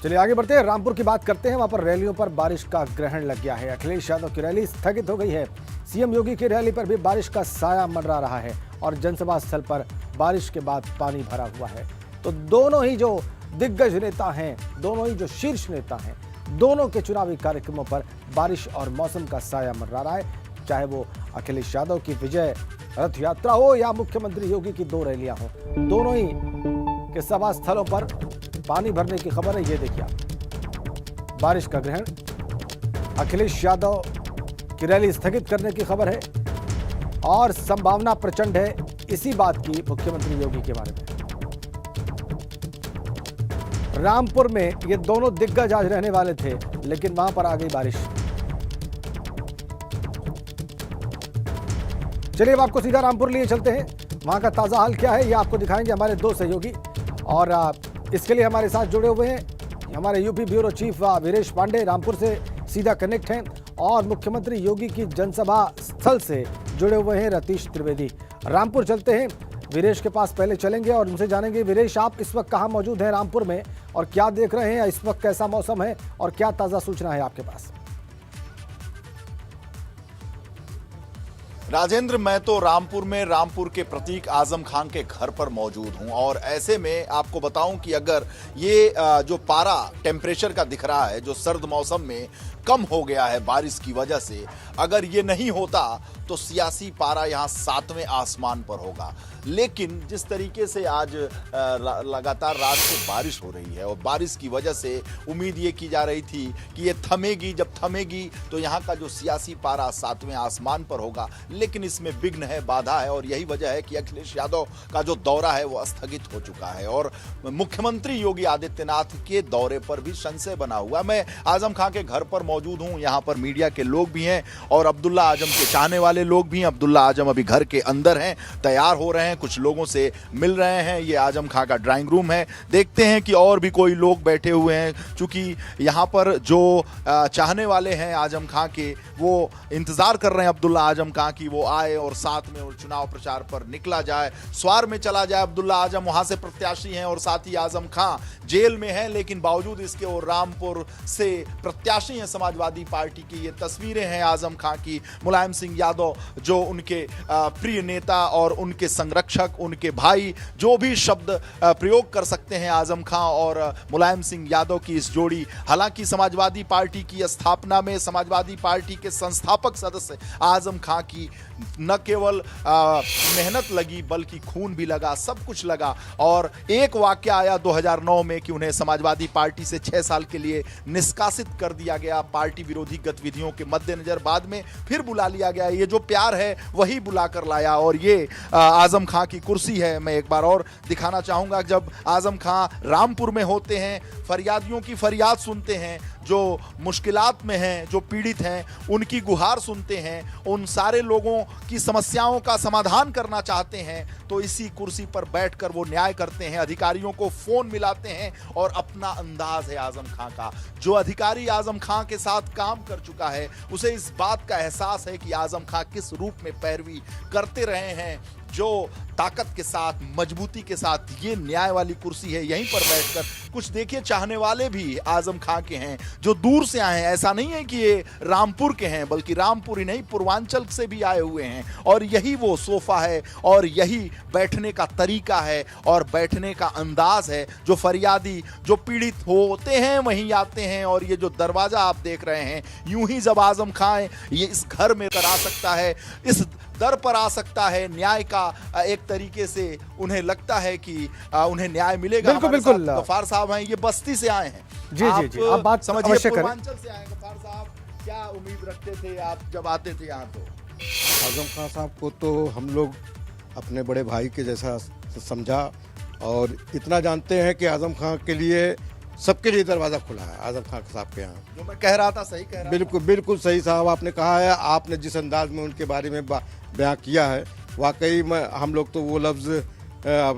चलिए आगे बढ़ते हैं, रामपुर की बात करते हैं। वहां पर रैलियों पर बारिश का ग्रहण लग गया है। अखिलेश यादव की रैली स्थगित हो गई है। सीएम योगी की रैली पर भी बारिश का साया मंडरा रहा है और जनसभा स्थल पर बारिश के बाद पानी भरा हुआ है। तो दोनों ही जो दिग्गज नेता हैं, दोनों ही जो शीर्ष नेता हैं, दोनों के चुनावी कार्यक्रमों पर बारिश और मौसम का साया मंडरा रहा है। चाहे वो अखिलेश यादव की विजय रथ यात्रा हो या मुख्यमंत्री योगी की दो रैलियां हो, दोनों ही के सभा स्थलों पर पानी भरने की खबर है। ये देखिए आप, बारिश का ग्रहण, अखिलेश यादव की रैली स्थगित करने की खबर है और संभावना प्रचंड है इसी बात की मुख्यमंत्री योगी के बारे में। रामपुर में ये दोनों दिग्गज आज रहने वाले थे, लेकिन वहां पर आ गई बारिश। चलिए अब आपको सीधा रामपुर लिए चलते हैं। वहां का ताजा हाल क्या है ये आपको दिखाएंगे हमारे दो सहयोगी, और इसके लिए हमारे साथ जुड़े हुए हैं हमारे UP bureau chief Viresh Pandey, Rampur से सीधा कनेक्ट हैं, और मुख्यमंत्री योगी की जनसभा स्थल से जुड़े हुए हैं रतीश त्रिवेदी। रामपुर चलते हैं, वीरेश के पास पहले चलेंगे और उनसे जानेंगे, वीरेश आप इस वक्त कहां मौजूद हैं रामपुर में, और क्या देख रहे हैं इस वक्त, कैसा मौसम है और क्या ताजा सूचना है आपके पास? राजेंद्र, मैं तो रामपुर में रामपुर के प्रतीक आजम खान के घर पर मौजूद हूं, और ऐसे में आपको बताऊं कि अगर ये जो पारा टेम्परेचर का दिख रहा है, जो सर्द मौसम में कम हो गया है बारिश की वजह से, अगर ये नहीं होता तो सियासी पारा यहाँ 7वें आसमान पर होगा। लेकिन जिस तरीके से आज लगातार रात से बारिश हो रही है और बारिश की वजह से उम्मीद ये की जा रही थी कि ये थमेगी, जब थमेगी तो यहाँ का जो सियासी पारा 7वें आसमान पर होगा, लेकिन इसमें विघ्न है, बाधा है, और यही वजह है कि अखिलेश यादव का जो दौरा है वो स्थगित हो चुका है और मुख्यमंत्री योगी आदित्यनाथ के दौरे पर भी संशय बना हुआ। मैं आजम खां के घर पर मौजूद हूँ, यहाँ पर मीडिया के लोग भी हैं और अब्दुल्ला आजम के चाहने वाले लोग भी हैं। अब्दुल्ला आजम अभी घर के अंदर हैं, तैयार हो रहे हैं, कुछ लोगों से मिल रहे हैं। ये आजम खां का ड्राइंग रूम है, देखते हैं कि और भी कोई लोग बैठे हुए हैं, क्योंकि यहाँ पर जो चाहने वाले हैं आजम खां के, वो इंतजार कर रहे हैं अब्दुल्ला आजम खां की वो आए और साथ में चुनाव प्रचार पर निकला जाए, स्वार में चला जाए। अब्दुल्ला आजम वहां से प्रत्याशी हैं और साथ ही आजम खां जेल में हैं, लेकिन बावजूद इसके वो रामपुर से प्रत्याशी हैं समाजवादी पार्टी की। ये तस्वीरें हैं आजम खां की, मुलायम सिंह यादव जो उनके प्रिय नेता और उनके संरक्षक, उनके भाई, जो भी शब्द प्रयोग कर सकते हैं आजम खां और मुलायम सिंह यादव की इस जोड़ी। हालांकि समाजवादी पार्टी की स्थापना में समाजवादी पार्टी के संस्थापक सदस्य आजम खां की न केवल मेहनत लगी बल्कि खून भी लगा, सब कुछ लगा। और एक वाक्य आया 2009 में कि उन्हें समाजवादी पार्टी से 6 साल के लिए निष्कासित कर दिया गया पार्टी विरोधी गतिविधियों के मद्देनजर, बाद में फिर बुला लिया गया। ये जो प्यार है वही बुलाकर लाया, और ये आजम खां की कुर्सी है। मैं एक बार और दिखाना चाहूंगा, जब आजम खां रामपुर में होते हैं, फरियादियों की फरियाद सुनते हैं, जो मुश्किलात में हैं, जो पीड़ित हैं, उनकी गुहार सुनते हैं, उन सारे लोगों की समस्याओं का समाधान करना चाहते हैं, तो इसी कुर्सी पर बैठकर वो न्याय करते हैं, अधिकारियों को फोन मिलाते हैं। और अपना अंदाज है आजम खां का। जो अधिकारी आजम खां के साथ काम कर चुका है उसे इस बात का एहसास है कि आजम खां किस रूप में पैरवी करते रहे हैं, जो ताकत के साथ, मजबूती के साथ ये न्याय वाली कुर्सी है, यहीं पर बैठकर कुछ देखिए चाहने वाले भी आजम खां के हैं जो दूर से आए हैं। ऐसा नहीं है कि ये रामपुर के हैं, बल्कि रामपुर ही नहीं पूर्वांचल से भी आए हुए हैं, और यही वो सोफा है और यही बैठने का तरीका है और बैठने का अंदाज है। जो फरियादी, जो पीड़ित होते हैं वहीं आते हैं, और ये जो दरवाजा आप देख रहे हैं, यूं ही जब आजम खां ये इस घर में करा सकता है, इस दर पर आ सकता है, न्याय का एक तरीके से उन्हें लगता है कि उन्हें न्याय मिलेगा। बिल्कुल बिल्कुल। गफ्फार साहब हैं, ये बस्ती से आए हैं। जी जी जी, आप बात समझिए, अवश्य करें। पूर्वांचल से आए गफ्फार साहब, क्या उम्मीद रखते थे आप जब आते थे यहाँ? तो आजम खां साहब को तो हम लोग अपने बड़े भाई के जैसा समझा, और इतना जानते हैं कि आजम खां के लिए, सबके लिए दरवाज़ा खुला है आजम खां साहब के यहाँ। जो मैं कह रहा था सही कह रहा था? बिल्कुल बिल्कुल सही साहब आपने कहा है। आपने जिस अंदाज में उनके बारे में बयां किया है, वाकई में हम लोग तो वो लफ्ज़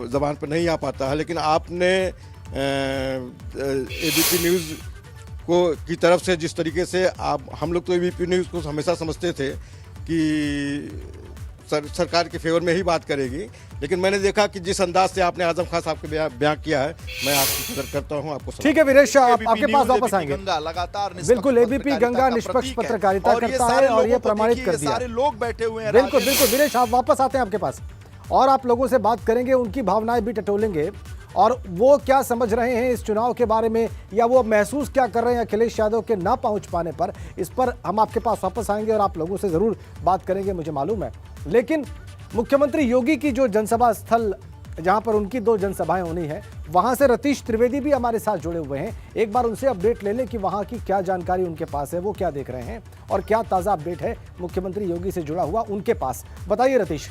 ज़बान पर नहीं आ पाता है, लेकिन आपने एबीपी न्यूज़ को की तरफ से जिस तरीके से आप, हम लोग तो एबीपी न्यूज़ को हमेशा समझते थे कि सरकार के फेवर में ही बात करेगी, लेकिन मैंने देखा कि जिस अंदाज से आपने आजम खान साहब के बयान किया है, मैं आपकी कदर करता हूं। आपको ठीक है वीरेश, आप ABP आपके पास न्यूज़, वापस ABP आएंगे। गंगा लगातार बिल्कुल, एबीपी गंगा निष्पक्ष पत्रकारिता करता है और ये प्रमाणित कर दिया। सारे लोग बैठे हुए हैं। बिल्कुल बिल्कुल वीरेश, आप वापस आते हैं आपके पास और आप लोगों से बात करेंगे, उनकी भावनाएं भी टटोलेंगे और वो क्या समझ रहे हैं इस चुनाव के बारे में, या वो महसूस क्या कर रहे हैं अखिलेश यादव के ना पहुंच पाने पर। इस पर हम आपके पास वापस आएंगे और आप लोगों से जरूर बात करेंगे, मुझे मालूम है। लेकिन मुख्यमंत्री योगी की जो जनसभा स्थल, जहां पर उनकी 2 जनसभाएं होनी है, वहां से रतीश त्रिवेदी भी हमारे साथ जुड़े हुए हैं। एक बार उनसे अपडेट ले लें कि वहां की क्या जानकारी उनके पास है, वो क्या देख रहे हैं और क्या ताजा अपडेट है मुख्यमंत्री योगी से जुड़ा हुआ उनके पास। बताइए रतीश।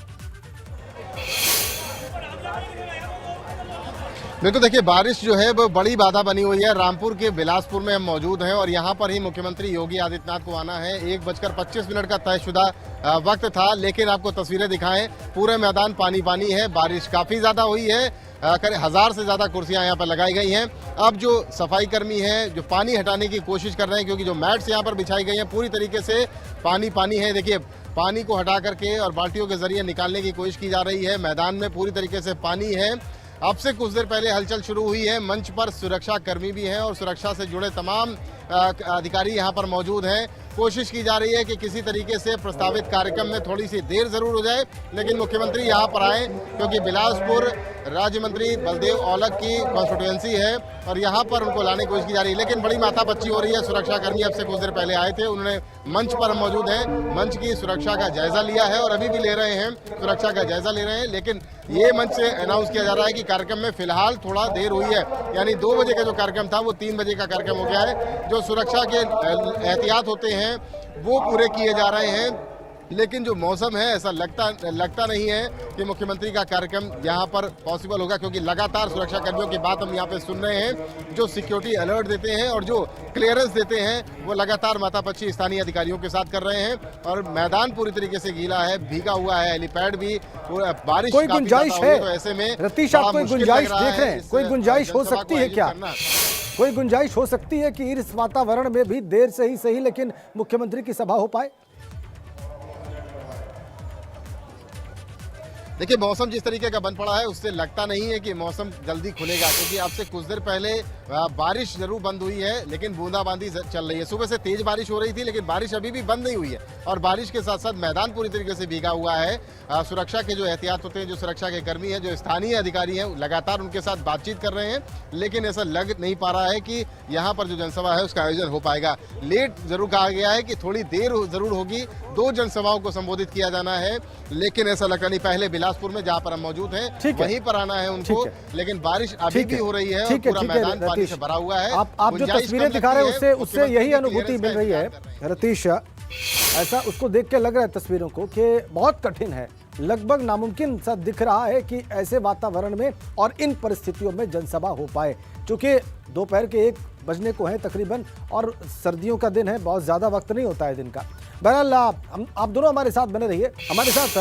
बिल्कुल, देखिए बारिश जो है वो बड़ी बाधा बनी हुई है। रामपुर के बिलासपुर में हम मौजूद हैं और यहाँ पर ही मुख्यमंत्री योगी आदित्यनाथ को आना है। 1:25 का तयशुदा वक्त था, लेकिन आपको तस्वीरें दिखाएं, पूरे मैदान पानी पानी है। बारिश काफ़ी ज़्यादा हुई है, करीब 1000 से ज़्यादा कुर्सियाँ यहाँ पर लगाई गई हैं। अब जो सफाई कर्मी हैं जो पानी हटाने की कोशिश कर रहे हैं, क्योंकि जो मैट्स यहाँ पर बिछाई गई हैं पूरी तरीके से पानी पानी है। देखिए पानी को हटा करके और बाल्टियों के जरिए निकालने की कोशिश की जा रही है। मैदान में पूरी तरीके से पानी है। अब से कुछ देर पहले हलचल शुरू हुई है। मंच पर सुरक्षा कर्मी भी हैं और सुरक्षा से जुड़े तमाम अधिकारी यहां पर मौजूद हैं। कोशिश की जा रही है कि किसी तरीके से प्रस्तावित कार्यक्रम में थोड़ी सी देर जरूर हो जाए, लेकिन मुख्यमंत्री यहां पर आए, क्योंकि बिलासपुर राज्य मंत्री बलदेव औलख की कॉन्स्टिट्यूएंसी है और यहां पर उनको लाने की कोशिश की जा रही है। लेकिन बड़ी माथापच्ची हो रही है। सुरक्षा कर्मी अब से कुछ देर पहले आए थे, उन्होंने मंच पर हम मौजूद हैं, मंच की सुरक्षा का जायजा लिया है और अभी भी ले रहे हैं, सुरक्षा का जायजा ले रहे हैं। लेकिन ये मंच से अनाउंस किया जा रहा है कि कार्यक्रम में फिलहाल थोड़ा देर हुई है, यानी 2 बजे का जो कार्यक्रम था वो 3 बजे का कार्यक्रम हो गया है। जो सुरक्षा के एहतियात होते हैं वो पूरे किए जा रहे हैं, लेकिन जो मौसम है ऐसा लगता नहीं है कि मुख्यमंत्री का कार्यक्रम यहाँ पर पॉसिबल होगा, क्योंकि लगातार सुरक्षा कर्मियों की बात हम यहाँ पे सुन रहे हैं। जो सिक्योरिटी अलर्ट देते हैं और जो क्लियरेंस देते हैं वो लगातार माथापच्ची स्थानीय अधिकारियों के साथ कर रहे हैं और मैदान पूरी तरीके से गीला है, भीगा हुआ है। हेलीपैड भी बारिश कोई गुंजाइश है तो ऐसे में रतीश, आप कोई गुंजाइश देख रहे हैं? कोई गुंजाइश हो सकती है क्या? कोई गुंजाइश हो सकती है कि इस वातावरण में भी देर से ही सही लेकिन मुख्यमंत्री की सभा हो पाए? देखिए मौसम जिस तरीके का बन पड़ा है उससे लगता नहीं है कि मौसम जल्दी खुलेगा, क्योंकि अब से कुछ देर पहले बारिश जरूर बंद हुई है, लेकिन बूंदाबांदी चल रही है। सुबह से तेज बारिश हो रही थी, लेकिन बारिश अभी भी बंद नहीं हुई है और बारिश के साथ साथ मैदान पूरी तरीके से भीगा हुआ है। सुरक्षा के जो एहतियात होते हैं, जो सुरक्षा के कर्मी हैं, जो स्थानीय अधिकारी हैं, लगातार उनके साथ बातचीत कर रहे हैं, लेकिन ऐसा लग नहीं पा रहा है कि यहाँ पर जो जनसभा है उसका आयोजन हो पाएगा। लेट जरूर कहा गया है कि थोड़ी देर जरूर होगी, 2 जनसभाओं को संबोधित किया जाना है, लेकिन ऐसा लगता नहीं। पहले बिलासपुर में जहाँ पर हम मौजूद हैं वहीं पर आना है उनको, लेकिन बारिश अभी भी हो रही है और पूरा मैदान पानी से भरा हुआ है। आप जो तस्वीरें दिखा रहे हैं उससे यही अनुभूति मिल रही है रतीश। ऐसा उसको देख के लग रहा है तस्वीरों को कि बहुत कठिन है, लगभग नामुमकिन सा दिख रहा है कि ऐसे वातावरण में और इन परिस्थितियों में जनसभा हो पाए, क्योंकि दोपहर के 1 बजने को है तकरीबन और सर्दियों का दिन है, बहुत ज्यादा वक्त नहीं होता है दिन का। बहरहाल आप दोनों हमारे साथ बने रहिए, हमारे साथ